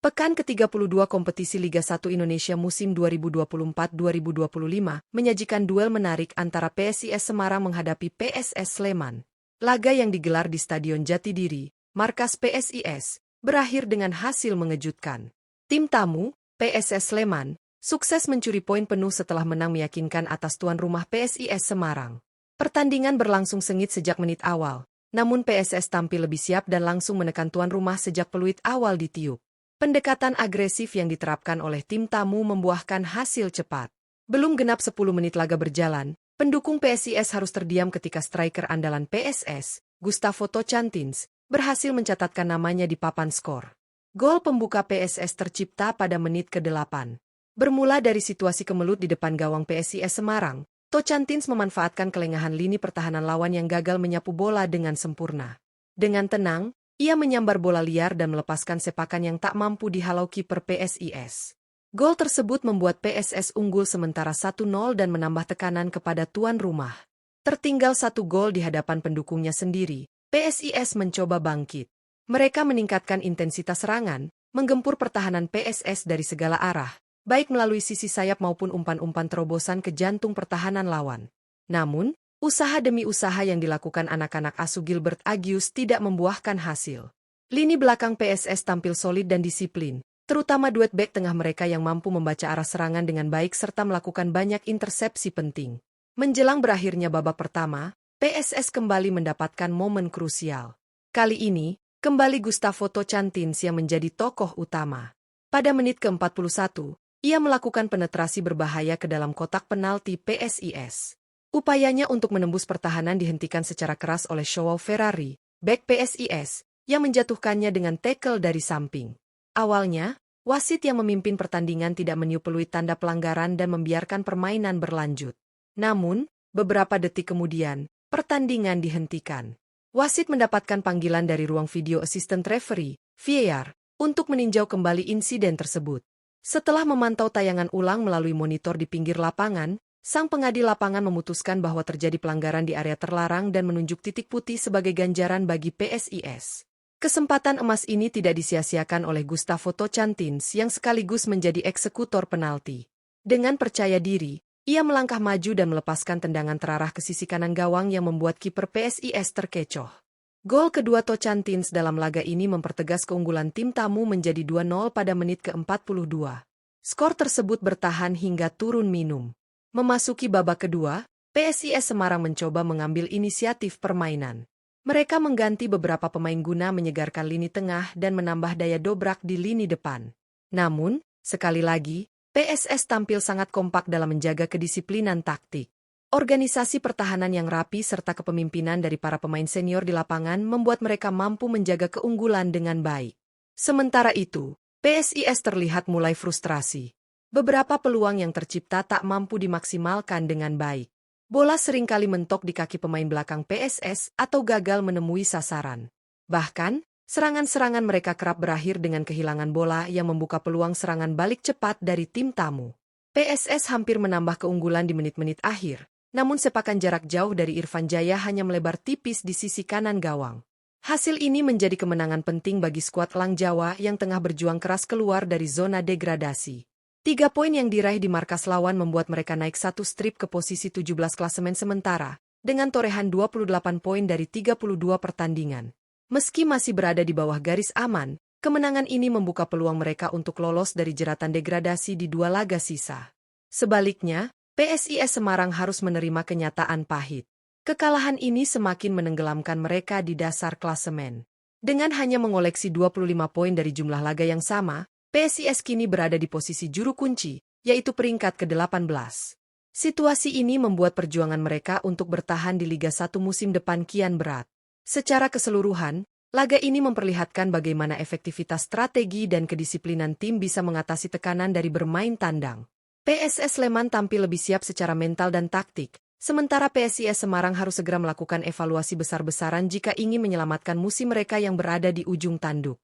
Pekan ke-32 kompetisi Liga 1 Indonesia musim 2024-2025 menyajikan duel menarik antara PSIS Semarang menghadapi PSS Sleman. Laga yang digelar di Stadion Jatidiri, markas PSIS, berakhir dengan hasil mengejutkan. Tim tamu, PSS Sleman, sukses mencuri poin penuh setelah menang meyakinkan atas tuan rumah PSIS Semarang. Pertandingan berlangsung sengit sejak menit awal, namun PSS tampil lebih siap dan langsung menekan tuan rumah sejak peluit awal ditiup. Pendekatan agresif yang diterapkan oleh tim tamu membuahkan hasil cepat. Belum genap 10 menit laga berjalan, pendukung PSIS harus terdiam ketika striker andalan PSS, Gustavo Tocantins, berhasil mencatatkan namanya di papan skor. Gol pembuka PSS tercipta pada menit ke-8. Bermula dari situasi kemelut di depan gawang PSIS Semarang, Tocantins memanfaatkan kelengahan lini pertahanan lawan yang gagal menyapu bola dengan sempurna. Dengan tenang, ia menyambar bola liar dan melepaskan sepakan yang tak mampu dihalau kiper PSIS. Gol tersebut membuat PSS unggul sementara 1-0 dan menambah tekanan kepada tuan rumah. Tertinggal 1 gol di hadapan pendukungnya sendiri, PSIS mencoba bangkit. Mereka meningkatkan intensitas serangan, menggempur pertahanan PSS dari segala arah, baik melalui sisi sayap maupun umpan-umpan terobosan ke jantung pertahanan lawan. Namun, usaha demi usaha yang dilakukan anak-anak asuh Gilbert Agius tidak membuahkan hasil. Lini belakang PSS tampil solid dan disiplin, terutama duet bek tengah mereka yang mampu membaca arah serangan dengan baik serta melakukan banyak intersepsi penting. Menjelang berakhirnya babak pertama, PSS kembali mendapatkan momen krusial. Kali ini, kembali Gustavo Tocantins yang menjadi tokoh utama. Pada menit ke-41, ia melakukan penetrasi berbahaya ke dalam kotak penalti PSIS. Upayanya untuk menembus pertahanan dihentikan secara keras oleh Joao Ferrari, bek PSIS, yang menjatuhkannya dengan tackle dari samping. Awalnya, wasit yang memimpin pertandingan tidak meniup peluit tanda pelanggaran dan membiarkan permainan berlanjut. Namun, beberapa detik kemudian, pertandingan dihentikan. Wasit mendapatkan panggilan dari ruang video assistant referee, VAR, untuk meninjau kembali insiden tersebut. Setelah memantau tayangan ulang melalui monitor di pinggir lapangan, sang pengadil lapangan memutuskan bahwa terjadi pelanggaran di area terlarang dan menunjuk titik putih sebagai ganjaran bagi PSIS. Kesempatan emas ini tidak disia-siakan oleh Gustavo Tocantins yang sekaligus menjadi eksekutor penalti. Dengan percaya diri, ia melangkah maju dan melepaskan tendangan terarah ke sisi kanan gawang yang membuat kiper PSIS terkecoh. Gol kedua Tocantins dalam laga ini mempertegas keunggulan tim tamu menjadi 2-0 pada menit ke-42. Skor tersebut bertahan hingga turun minum. Memasuki babak kedua, PSIS Semarang mencoba mengambil inisiatif permainan. Mereka mengganti beberapa pemain guna menyegarkan lini tengah dan menambah daya dobrak di lini depan. Namun, sekali lagi, PSS tampil sangat kompak dalam menjaga kedisiplinan taktik. Organisasi pertahanan yang rapi serta kepemimpinan dari para pemain senior di lapangan membuat mereka mampu menjaga keunggulan dengan baik. Sementara itu, PSIS terlihat mulai frustrasi. Beberapa peluang yang tercipta tak mampu dimaksimalkan dengan baik. Bola seringkali mentok di kaki pemain belakang PSS atau gagal menemui sasaran. Bahkan, serangan-serangan mereka kerap berakhir dengan kehilangan bola yang membuka peluang serangan balik cepat dari tim tamu. PSS hampir menambah keunggulan di menit-menit akhir, namun sepakan jarak jauh dari Irfan Jaya hanya melebar tipis di sisi kanan gawang. Hasil ini menjadi kemenangan penting bagi skuad Elang Jawa yang tengah berjuang keras keluar dari zona degradasi. 3 poin yang diraih di markas lawan membuat mereka naik 1 strip ke posisi 17 klasemen sementara, dengan torehan 28 poin dari 32 pertandingan. Meski masih berada di bawah garis aman, kemenangan ini membuka peluang mereka untuk lolos dari jeratan degradasi di 2 laga sisa. Sebaliknya, PSIS Semarang harus menerima kenyataan pahit. Kekalahan ini semakin menenggelamkan mereka di dasar klasemen. Dengan hanya mengoleksi 25 poin dari jumlah laga yang sama, PSIS kini berada di posisi juru kunci, yaitu peringkat ke-18. Situasi ini membuat perjuangan mereka untuk bertahan di Liga 1 musim depan kian berat. Secara keseluruhan, laga ini memperlihatkan bagaimana efektivitas strategi dan kedisiplinan tim bisa mengatasi tekanan dari bermain tandang. PSS Sleman tampil lebih siap secara mental dan taktik, sementara PSIS Semarang harus segera melakukan evaluasi besar-besaran jika ingin menyelamatkan musim mereka yang berada di ujung tanduk.